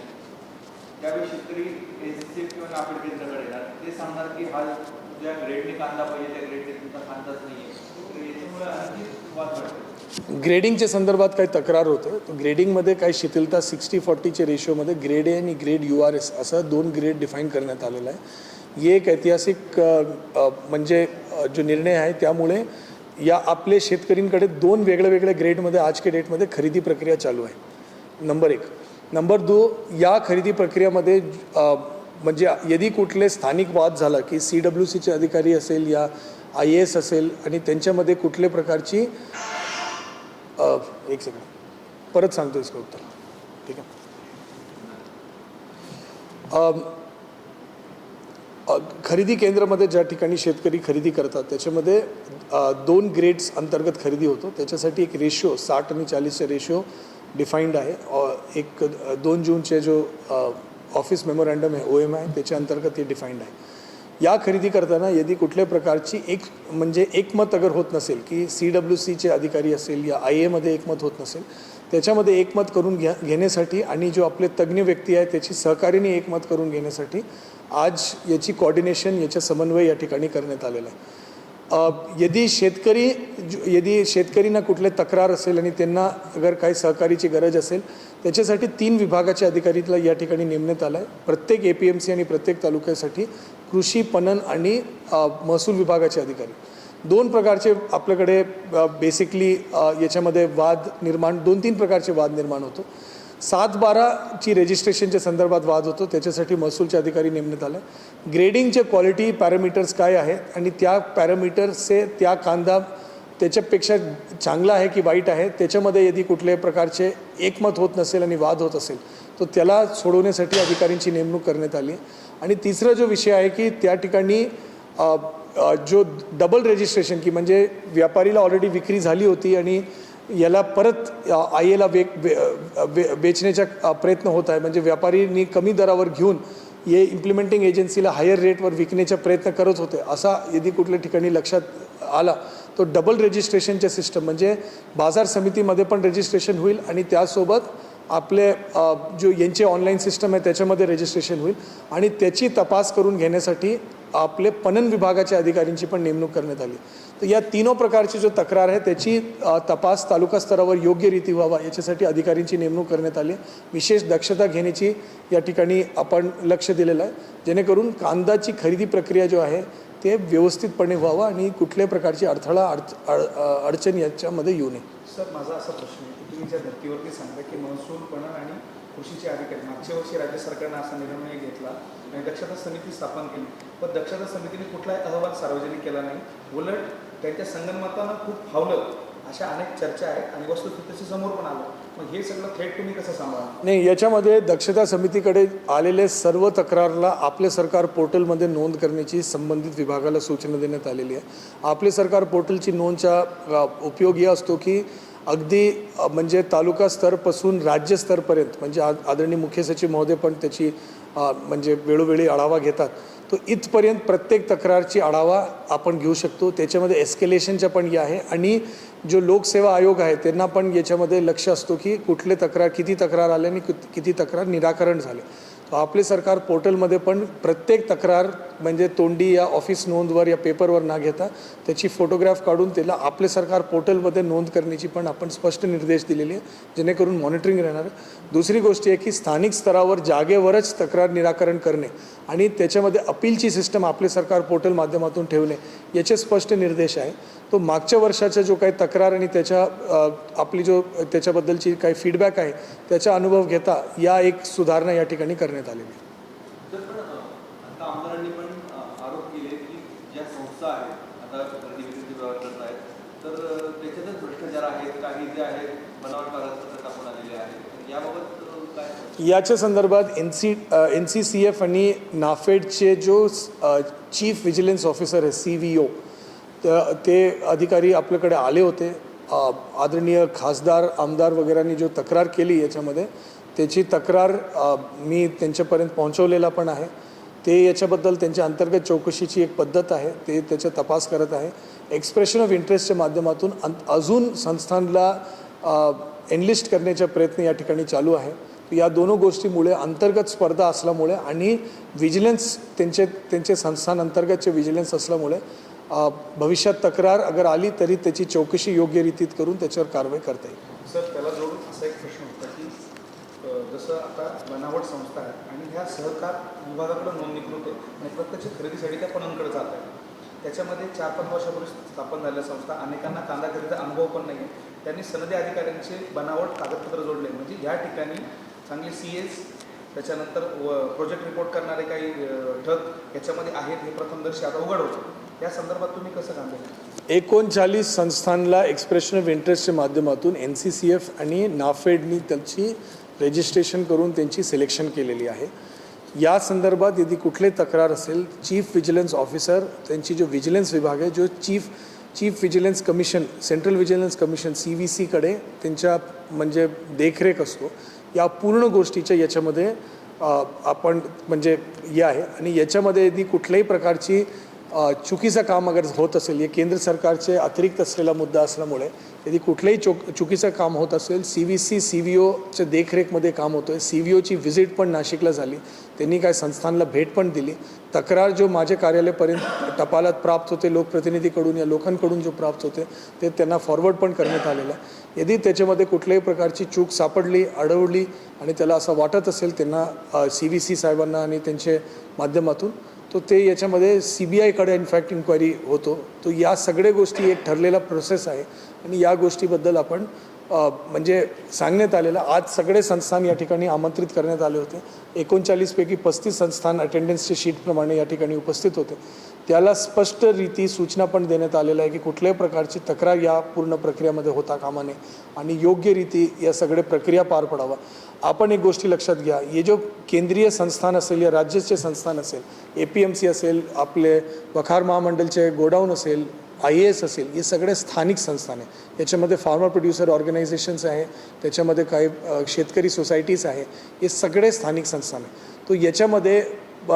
त्यावेळी शेतकरी NCCF किंवा नाफेड केंद्राकडे येणार. ते सांगणार की हा ज्या ग्रेडने कांदा पाहिजे त्या ग्रेडने तुमचा कांदाच नाही आहे. तर याच्यामुळे आणखी वाद वाढतो. ग्रेडिंगच्या संदर्भात काही तक्रार होतं. ग्रेडिंगमध्ये काही शिथिलता 60-40च्या रेशोमध्ये ग्रेड A आणि ग्रेड URS असं 2 ग्रेड डिफाईन करण्यात आलेला आहे. हे एक ऐतिहासिक म्हणजे जो निर्णय आहे त्यामुळे या आपले शेतकऱ्यांकडे 2 वेगळ्या ग्रेडमध्ये आज के डेटमध्ये खरेदी प्रक्रिया चालू आहे. नंबर 1. नंबर 2, या खरेदी प्रक्रियामध्ये म्हणजे यदि कुठले स्थानिक वाद झाला की CWCचे अधिकारी असेल या IAS असेल आणि त्यांच्यामध्ये कुठल्या प्रकारची एक सेकंड परत सांगतो इसका उत्तर, ठीक आहे. खरेदी केंद्रामध्ये ज्या ठिकाणी शेतकरी खरेदी करतात त्याच्यामध्ये 2 ग्रेड्स अंतर्गत खरेदी होतो. त्याच्यासाठी एक रेशो 60 आणि 40चा रेशो डिफाईंड आहे. एक 2 जूनचे जो ऑफिस मेमोरँडम आहे OM आहे त्याच्या अंतर्गत हे डिफाईंड आहे. या खरेदी करताना यदि कुठल्या प्रकारची एकमत अगर होत नसेल की CWCचे अधिकारी असेल या IAमध्ये एकमत होत नसेल त्याच्यामध्ये एकमत करून घेण्यासाठी आणि जो आपले तज्ज्ञ व्यक्ती आहे त्याची सहकार्याने एकमत करून घेण्यासाठी आज याची कोऑर्डिनेशन याचा समन्वय या ठिकाणी करण्यात आलेला आहे. यदि शेतकरींना कुठले तक्रार असेल आणि त्यांना अगर काही सहकारीची गरज असेल त्याच्यासाठी 3 विभागाच्या अधिकारीला या ठिकाणी नेमण्यात आलं आहे. प्रत्येक APMC आणि प्रत्येक तालुक्यासाठी कृषी पणन आणि महसूल विभागाचे अधिकारी. 2 प्रकारचे आपल्याकडे बेसिकली याच्यामध्ये वाद निर्माण 2-3 प्रकारचे वाद निर्माण होतो. 7-12ची रजिस्ट्रेशनच्या संदर्भात वाद होतो, त्याच्यासाठी महसूलचे अधिकारी नेमण्यात आले. ग्रेडिंगचे क्वालिटी पॅरामीटर्स काय आहेत आणि त्या पॅरामीटर्सचे त्या कांदा त्याच्यापेक्षा चांगला आहे की वाईट आहे, त्याच्यामध्ये यदि कुठल्याही प्रकारचे एकमत होत नसेल आणि वाद होत असेल तर त्याला सोडवण्यासाठी अधिकाऱ्यांची नेमणूक करण्यात आली. आणि तिसरा जो विषय आहे की त्या ठिकाणी जो डबल रजिस्ट्रेशन की म्हणजे व्यापारीला ऑलरेडी विक्री झाली होती आणि याला परत आयएला बेचण्याचा प्रयत्न होत आहे, म्हणजे व्यापारींनी कमी दरावर घेऊन हे इम्प्लिमेंटिंग एजन्सीला हायर रेटवर विकण्याचा प्रयत्न करत होते, असा यदि कुठल्या ठिकाणी लक्षात आला तो डबल रजिस्ट्रेशनचे सिस्टम म्हणजे बाजार समितीमध्ये पण रजिस्ट्रेशन होईल आणि त्यासोबत आपले जो यांचे ऑनलाईन सिस्टम आहे त्याच्यामध्ये रजिस्ट्रेशन होईल आणि त्याची तपास करून घेण्यासाठी आपले पणन विभागाच्या अधिकाऱ्यांची पण नेमणूक करण्यात आली. तर या तीनों प्रकारची जो तक्रार आहे त्याची तपास तालुका स्तरावर योग्य रीती व्हावा याच्यासाठी अधिकाऱ्यांची नेमणूक करण्यात आली. विशेष दक्षता घेण्याची या ठिकाणी आपण लक्ष दिलेलं आहे, जेणेकरून कांद्याची खरेदी प्रक्रिया जो आहे ते व्यवस्थितपणे व्हावं आणि कुठल्याही प्रकारची अडचण याच्यामध्ये येऊ नये. सर, माझा असा प्रश्न आहे की तुम्ही ज्या धर्तीवरती सांगता की महसूल, पणन आणि कृषीचे अधिकारी मागच्या वर्षी राज्य सरकारनं असा निर्णय घेतला आणि दक्षता समिती स्थापन केली, पण दक्षता समितीने कुठलाही अहवाल सार्वजनिक केला नाही, उलट त्यांच्या संगणमतानं खूप फावलं अशा अनेक चर्चा आहेत आणि वस्तुस्थितीच्या समोर पण आलं. मग हे सगळं थेट तुम्ही कसं सांभाळा? नाही, याच्यामध्ये दक्षता समितीकडे आलेले सर्व तक्रारला आपले सरकार पोर्टलमध्ये नोंद करण्याची संबंधित विभागाला सूचना देण्यात आलेली आहे. आपले सरकार पोर्टलची नोंदचा उपयोग हे असतो की अगदी म्हणजे तालुका स्तरपासून राज्यस्तरपर्यंत म्हणजे आदरणीय मुख्य सचिव महोदय पण त्याची म्हणजे वेळोवेळी आढावा घेतात, तो इथपर्यंत प्रत्येक तक्रारची आढावा आपण घेऊ शकतो. त्याच्यामध्ये एस्केलेशनच्या पण हे आहे आणि जो लोकसेवा आयोग आहे त्यांना पण याच्यामध्ये लक्ष असतो की कुठले तक्रार किती तक्रार आले आणि किती तक्रार निराकरण झाले. तो आपले सरकार पोर्टलमध्ये पण प्रत्येक तक्रार म्हणजे तोंडी या ऑफिस नोंदवर या पेपरवर न घेता त्याची फोटोग्राफ काढून त्याला आपले सरकार पोर्टलमध्ये नोंद करण्याची पण आपण स्पष्ट निर्देश दिलेले आहे, जेणेकरून मॉनिटरिंग राहणार. दुसरी गोष्ट आहे की स्थानिक स्तरावर जागेवरच तक्रार निराकरण करणे आणि त्याच्यामध्ये अपीलची सिस्टम आपले सरकार पोर्टल माध्यमातून ठेवणे याचे स्पष्ट निर्देश आहे. तो मागच्या वर्षाचा जो काही तक्रार आणि त्याच्या आपली जो त्याच्याबद्दलची काही फीडबॅक आहे त्याचा अनुभव घेता या एक सुधारणा या ठिकाणी करण्यात आलेली आहे. तर पण आता आमदारांनी पण आरोप केले की ज्या संस्था आहेत आता प्रतिनिधीचे व्यवहार करत आहेत तर त्याच्यातच भ्रष्टाचार आहेत, काही जे आहेत बनावट कागदपत्र टाकून आलेले आहेत, याबाबत काय? याच्या संदर्भात NCCF आणि नाफेडचे जो चीफ विजिलन्स ऑफिसर आहे CVO ते अधिकारी आपल्याकडे आले होते. आदरणीय खासदार आमदार वगैरेंनी जो तक्रार केली याच्यामध्ये त्याची तक्रार मी त्यांच्यापर्यंत पोहोचवलेला पण आहे. ते याच्याबद्दल त्यांच्या अंतर्गत चौकशीची एक पद्धत आहे, ते त्याचा तपास करत आहे. एक्सप्रेशन ऑफ इंटरेस्टच्या माध्यमातून अजून संस्थांना एनलिस्ट करण्याचा प्रयत्न या ठिकाणी चालू आहे. या दोनों गोष्टीमुळे अंतर्गत स्पर्धा असल्यामुळे आणि विजिलन्स त्यांचे संस्थान अंतर्गतचे विजिलन्स असल्यामुळे भविष्यात तक्रार अगर आली तरी त्याची चौकशी योग्य रीतीत करून त्याच्यावर कारवाई करता येईल. सर, त्याला जोडून असा एक प्रश्न होता की जसं आता बनावट संस्था आहे आणि ह्या सहकार विभागाकडे नोंदणीकृत आहे आणि प्रत्यक्ष खरेदीसाठी त्या पणनकडे जात आहे, त्याच्यामध्ये 4-5 वर्षापूर्वी स्थापन झालेल्या संस्था अनेकांना कांदा खरेदीचा अनुभव पण नाही आहे, त्यांनी सनदी अधिकाऱ्यांचे बनावट कागदपत्र जोडले, म्हणजे ह्या ठिकाणी चांगले CS त्याच्यानंतर प्रोजेक्ट रिपोर्ट करणारे काही ठग याच्यामध्ये आहेत हे प्रथमदर्शी आता उघड होतं. या संदर्भात तुम्ही कसं काम केलं? 39 संस्थांना एक्सप्रेशन ऑफ इंटरेस्टच्या माध्यमातून NCCF आणि नाफेडनी त्याची रजिस्ट्रेशन करून त्यांची सिलेक्शन केलेली आहे. या संदर्भात यदि कुठले तक्रार असेल चीफ विजिलन्स ऑफिसर त्यांची जो विजिलन्स विभाग आहे जो chief vigilance commission central vigilance commission CVC कडे त्यांच्या म्हणजे देखरेख असतो. या पूर्ण गोष्टीच्या याच्यामध्ये आपण म्हणजे हे आहे आणि याच्यामध्ये यदि कुठल्याही प्रकारची चुकीचं काम अगर होत असेल, हे केंद्र सरकारचे अतिरिक्त असलेला मुद्दा असल्यामुळे यदि कुठलंही चुकीचं काम होत असेल CVC CVOच्या देखरेखमध्ये काम होतं आहे. CVOची व्हिजिट पण नाशिकला झाली, त्यांनी काय संस्थांना भेट पण दिली. तक्रार जो माझ्या कार्यालयापर्यंत टपालात प्राप्त होते लोकप्रतिनिधीकडून या लोकांकडून जो प्राप्त होते ते त्यांना फॉरवर्ड पण करण्यात आलेलं आहे. यदि त्याच्यामध्ये कुठल्याही प्रकारची चूक सापडली अडवली आणि त्याला असं वाटत असेल त्यांना CVC साहेबांना आणि त्यांच्या माध्यमातून तो ते याच्यामध्ये CBIकडे इनफॅक्ट इन्क्वायरी होतो. तो या सगळ्या गोष्टी एक ठरलेला प्रोसेस आहे आणि या गोष्टीबद्दल आपण म्हणजे सांगण्यात आलेलं. आज सगळे संस्थान या ठिकाणी आमंत्रित करण्यात आले होते. 39 पैकी 35 संस्थान अटेंडन्सच्या शीटप्रमाणे या ठिकाणी उपस्थित होते. त्याला स्पष्ट रीती सूचना पण देण्यात आलेल्या आहे की कुठल्याही प्रकारची तक्रार या पूर्ण प्रक्रियेमध्ये होता कामा नये आणि योग्य रीती या सगळे प्रक्रिया पार पडावा. आपण एक गोष्टी लक्षात घ्या, हे जो केंद्रीय संस्थान असेल या राज्याचे संस्थान असेल, APMC असेल, आपले वखार महामंडलचे गोडाऊन असेल, IAS असेल, हे सगळे स्थानिक संस्थान आहे. याच्यामध्ये फार्मर प्रोड्युसर ऑर्गनायझेशन्स आहे, त्याच्यामध्ये काही शेतकरी सोसायटीज आहे, हे सगळे स्थानिक संस्थान आहे. तो याच्यामध्ये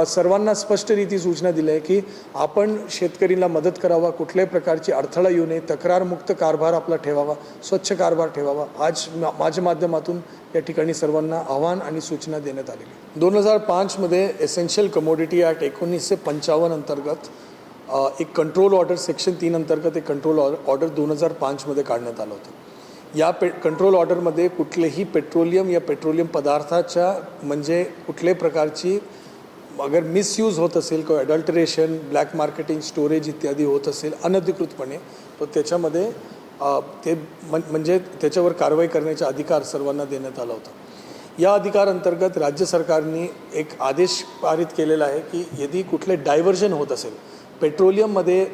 सर्वांना स्पष्ट रीती सूचना दिल्या आहे की आपण शेतकरीला मदत करावा, कुठल्याही प्रकारची अडथळा येऊ नये, तक्रारमुक्त कारभार आपला ठेवावा, स्वच्छ कारभार ठेवावा. आज माझ्या माध्यमातून या ठिकाणी सर्वांना आव्हान आणि सूचना देण्यात आलेली. 2005मध्ये एसेन्शियल कमोडिटी ॲक्ट 1955 अंतर्गत एक कंट्रोल ऑर्डर सेक्शन 3 अंतर्गत एक कंट्रोल ऑर्डर 2005मध्ये काढण्यात आलं होतं. या कंट्रोल ऑर्डरमध्ये कुठलेही पेट्रोलियम या पेट्रोलियम पदार्थाच्या म्हणजे कुठल्याही प्रकारची अगर मिसयूज होत असेल किंवा अडल्टरेशन, ब्लॅक मार्केटिंग, स्टोरेज इत्यादी होत असेल अनधिकृतपणे, तर त्याच्यामध्ये ते म्हणजे त्याच्यावर कारवाई करण्याचा अधिकार सर्वांना देण्यात आला होता. या अधिकार अंतर्गत राज्य सरकारने एक आदेश पारित केलेला आहे की यदि कुठले डायव्हर्जन होत असेल, पेट्रोलियममध्ये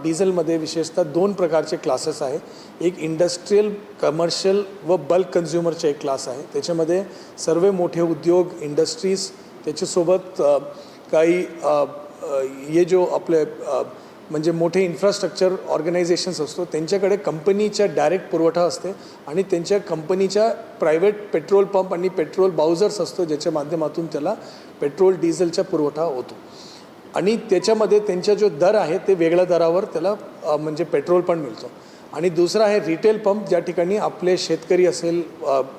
डिझेलमध्ये विशेषतः 2 प्रकारचे क्लासेस आहे. एक इंडस्ट्रियल, कमर्शियल व बल्क कन्झ्युमरचे एक क्लास आहे. त्याच्यामध्ये सर्व मोठे उद्योग, इंडस्ट्रीज, त्याच्यासोबत काही हे जो आपले म्हणजे मोठे इन्फ्रास्ट्रक्चर ऑर्गनायझेशन्स असतो त्यांच्याकडे कंपनीच्या डायरेक्ट पुरवठा असते आणि त्यांच्या कंपनीच्या प्रायव्हेट पेट्रोल पंप आणि पेट्रोल बाउझर्स असतो ज्याच्या माध्यमातून त्याला पेट्रोल डिझेलचा पुरवठा होतो आणि त्याच्यामध्ये त्यांचा जो दर आहे ते वेगळ्या दरावर त्याला म्हणजे पेट्रोल पण मिळतो. आणि दुसरा आहे रिटेल पंप, ज्या ठिकाणी आपले शेतकरी असेल,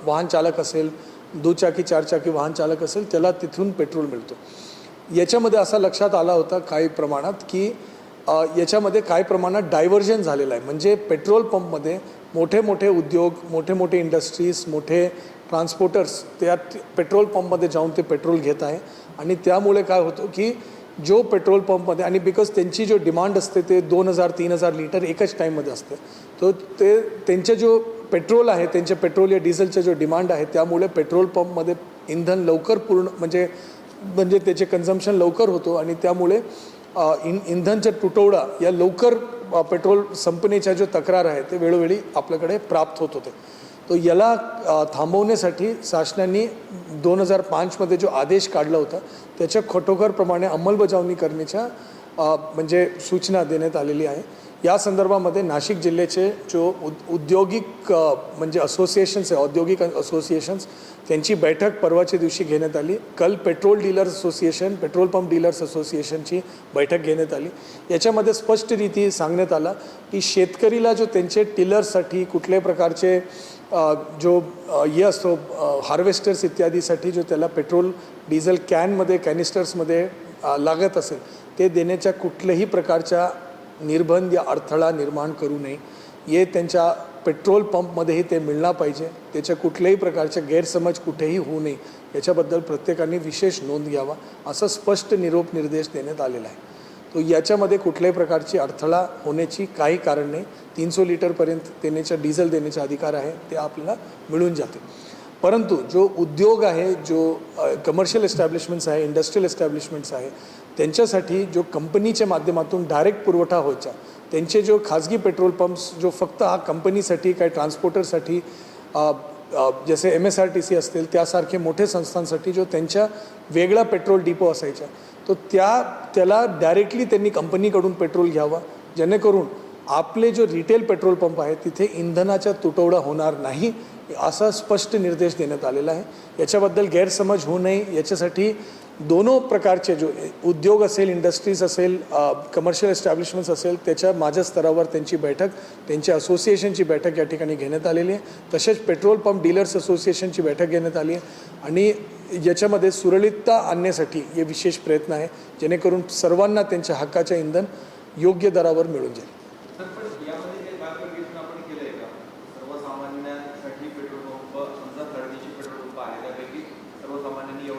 वाहन चालक असेल, दुचाकी चारचाकी वाहन चालक असेल, त्याला तिथून पेट्रोल मिळतो. याच्यामध्ये असं लक्षात आला होता काही प्रमाणात की याच्यामध्ये काही प्रमाणात डायव्हर्जन झालेलं आहे. म्हणजे पेट्रोल पंपमध्ये मोठे मोठे उद्योग, मोठे मोठे इंडस्ट्रीज, मोठे ट्रान्सपोर्टर्स त्या पेट्रोल पंपमध्ये जाऊन ते पेट्रोल घेत आहे आणि त्यामुळे काय होतं की जो पेट्रोल पंपमध्ये आणि बिकॉज त्यांची जो डिमांड असते ते 2000-3000 लिटर एकच टाईममध्ये असते, तो ते त्यांचे जो पेट्रोल आहे, त्यांचे पेट्रोल या डिझेलचा जो डिमांड आहे त्यामुळे पेट्रोल पंपमध्ये इंधन लवकर पूर्ण म्हणजे त्याचे कन्झम्पशन लवकर होतो आणि त्यामुळे इंधनचा तुटवडा या लवकर पेट्रोल संपण्याच्या जो तक्रार आहे ते वेळोवेळी आपल्याकडे प्राप्त होत होते. तो याला थांबवण्यासाठी शासनाने 2005मध्ये जो आदेश काढला होता त्याच्या खटोखरप्रमाणे अंमलबजावणी करण्याच्या म्हणजे सूचना देण्यात आलेली आहे. या संदर्भामध्ये नाशिक जिल्ह्याचे जो औद्योगिक म्हणजे असोसिएशन्स आहे, औद्योगिक असोसिएशन्स, त्यांची बैठक परवाच्या दिवशी घेण्यात आली. कल petrol dealers association, petrol pump dealers असोसिएशनची बैठक घेण्यात आली. याच्यामध्ये स्पष्ट रीती सांगण्यात आला की शेतकरीला जो त्यांचे टिलर्ससाठी कुठल्याही प्रकारचे जो हे असतो हार्वेस्टर्स इत्यादीसाठी जो त्याला पेट्रोल डिझेल कॅनमध्ये कॅनिस्टर्समध्ये लागत असेल ते देण्याच्या कुठल्याही प्रकारच्या निर्बंध या अडथळा निर्माण करू नये. हे त्यांच्या पेट्रोल पंपमध्येही ते मिळणार पाहिजे. त्याच्या कुठल्याही प्रकारचे गैरसमज कुठेही होऊ नये याच्याबद्दल प्रत्येकाने विशेष नोंद घ्यावा असं स्पष्ट निरोप निर्देश देण्यात आलेला आहे. तो याच्यामध्ये कुठल्याही प्रकारची अडथळा होण्याची काही कारण नाही. 300 लिटरपर्यंत देण्याचा डिझेल देण्याचा अधिकार आहे ते आपल्याला मिळून जाते. परंतु जो उद्योग आहे, जो कमर्शियल एस्टॅब्लिशमेंट्स आहे, इंडस्ट्रियल एस्टॅब्लिशमेंट्स आहे, त्यांच्यासाठी जो कंपनीच्या माध्यमातून डायरेक्ट पुरवठा व्हायचा, त्यांचे जो खाजगी पेट्रोल पंप्स जो फक्त हा कंपनीसाठी काही ट्रान्सपोर्टरसाठी जसे MSRTC असतील त्यासारखे मोठे संस्थांसाठी जो त्यांच्या वेगळा पेट्रोल डिपो असायचा, तो त्याला डायरेक्टली त्यांनी कंपनीकडून पेट्रोल घ्यावा जेणेकरून आपले जो रिटेल पेट्रोल पंप आहे तिथे इंधनाचा तुटवडा होणार नाही असा स्पष्ट निर्देश देण्यात आलेला आहे. याच्याबद्दल गैरसमज होऊ नये याच्यासाठी दोनों प्रकारचे जो उद्योग असेल, इंडस्ट्रीज असेल, कमर्शियल एस्टॅब्लिशमेंट्स असेल, त्याच्या माझ्या स्तरावर त्यांची बैठक, त्यांच्या असोसिएशनची बैठक या ठिकाणी घेण्यात आलेली आहे. तसेच पेट्रोल पंप डीलर्स असोसिएशनची बैठक घेण्यात आली आहे आणि याच्यामध्ये सुरळीतता आणण्यासाठी हे विशेष प्रयत्न आहे जेणेकरून सर्वांना त्यांच्या हक्काचे इंधन योग्य दरावर मिळून जाईल.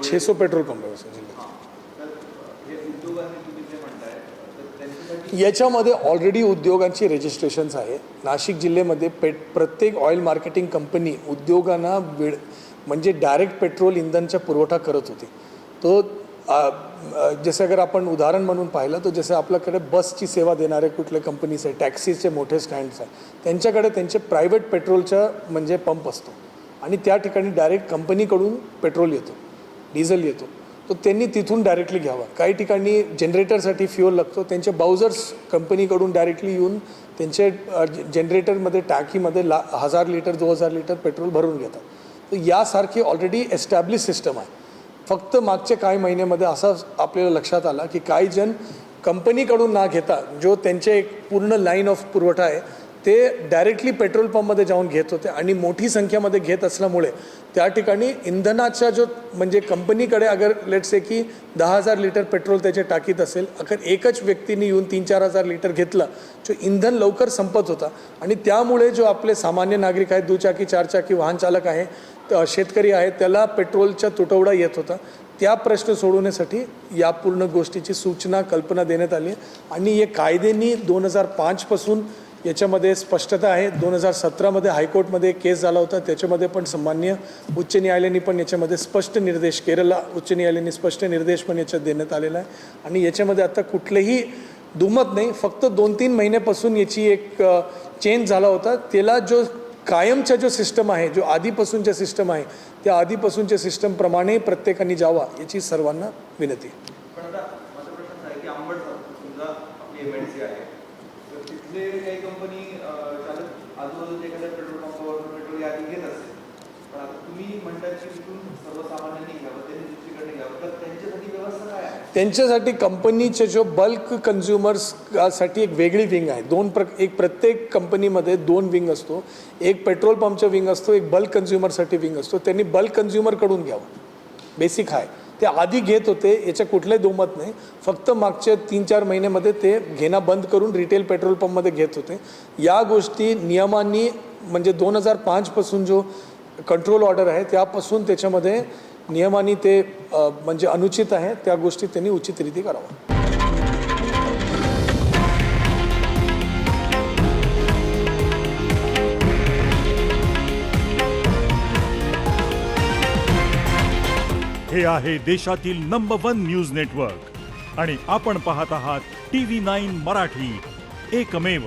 600 पेट्रोल पंप आहे जिल्ह्यात. याच्यामध्ये ऑलरेडी उद्योगांची रजिस्ट्रेशन्स आहे. नाशिक जिल्ह्यामध्ये प्रत्येक ऑइल मार्केटिंग कंपनी उद्योगांना म्हणजे डायरेक्ट पेट्रोल इंधनचा पुरवठा करत होती. तो जसं अगर आपण उदाहरण म्हणून पाहिलं तर जसं आपल्याकडे बसची सेवा देणारे कुठले कंपनीज आहे, टॅक्सीचे मोठे स्टँड्स आहे, त्यांच्याकडे त्यांचे प्रायव्हेट पेट्रोलचा म्हणजे पंप असतो आणि त्या ठिकाणी डायरेक्ट कंपनीकडून पेट्रोल येतो, डिझेल येतो, तो त्यांनी तिथून डायरेक्टली घ्यावा. काही ठिकाणी जनरेटरसाठी फ्युअल लागतो, त्यांचे बाउझर्स कंपनीकडून डायरेक्टली येऊन त्यांचे जनरेटरमध्ये टाकीमध्ये 1000 लिटर 2000 लिटर पेट्रोल भरून घेतात. तर यासारखी ऑलरेडी एस्टॅब्लिश सिस्टम आहे. फक्त मागच्या काही महिन्यामध्ये असं आपल्याला लक्षात आलं की काही जण कंपनीकडून ना घेता जो त्यांचे एक पूर्ण लाईन ऑफ पुरवठा आहे ते डायरेक्टली पेट्रोल पंपमध्ये जाऊन घेत होते आणि मोठी संख्येमध्ये घेत असल्यामुळे त्या ठिकाणी इंधनाचा जो म्हणजे कंपनीकडे अगर लेट्स से की 10,000 लिटर पेट्रोल त्याच्या टाकीत असेल, अगर एकच व्यक्तीने येऊन 3-4 हजार लिटर घेतलं जो इंधन लवकर संपत होता आणि त्यामुळे जो आपले सामान्य नागरिक आहेत, दुचाकी चारचाकी वाहन चालक आहे, शेतकरी आहेत, त्याला पेट्रोलचा तुटवडा येत होता. त्या प्रश्न सोडवण्यासाठी या पूर्ण गोष्टीची सूचना कल्पना देण्यात आली आणि हे कायद्यांनी 2005 पासून याच्यामध्ये स्पष्टता आहे. 2017मध्ये हायकोर्टमध्ये केस झाला होता, त्याच्यामध्ये पण सामान्य उच्च न्यायालयाने पण याच्यामध्ये स्पष्ट निर्देश, केरला उच्च न्यायालयाने स्पष्ट निर्देश पण याच्यात देण्यात आलेला आहे आणि याच्यामध्ये आता कुठलेही दुमत नाही. फक्त 2-3 महिन्यापासून याची एक चेंज झाला होता. त्याला जो कायमचा जो सिस्टम आहे, जो आधीपासूनचा सिस्टम आहे, त्या आधीपासूनच्या सिस्टमप्रमाणे प्रत्येकाने जावा याची सर्वांना विनंती. पण आता माझा प्रश्न आहे की अंबड समजा आपली MIDC आहे, तर तिथले काही कंपनी चालक आजूबाजूच्या एखाद्या पेट्रोल पंपावर पेट्रोल आधी घेत असेल, पण आता तुम्ही म्हणतात की तिथून सर्वसामान्यांनी घ्यावं, त्यांनी दुसरीकडे घ्यावं, तर त्यांच्यासाठी व्यवस्था काय आहे? त्यांच्यासाठी कंपनीचे जो बल्क कन्झ्युमर्ससाठी एक वेगळी विंग आहे. एक प्रत्येक कंपनीमध्ये 2 विंग असतो. एक पेट्रोल पंपचा विंग असतो, एक बल्क कन्झ्युमरसाठी विंग असतो. त्यांनी बल्क कन्झ्युमरकडून घ्यावं, बेसिक आहे. ते आधी घेत होते, याच्या कुठलंही दुमत नाही. फक्त मागच्या 3-4 महिन्यामध्ये ते घेणं बंद करून रिटेल पेट्रोल पंपमध्ये घेत होते. या गोष्टी नियमांनी म्हणजे 2005 पासून जो कंट्रोल ऑर्डर आहे त्यापासून त्याच्यामध्ये नियमांनी ते म्हणजे अनुचित आहे, त्या गोष्टी त्यांनी उचितरित्या करावं. हे आहे देशातील नंबर 1 न्यूज नेटवर्क आणि आपण पाहत आहात TV9 मराठी, एकमेव.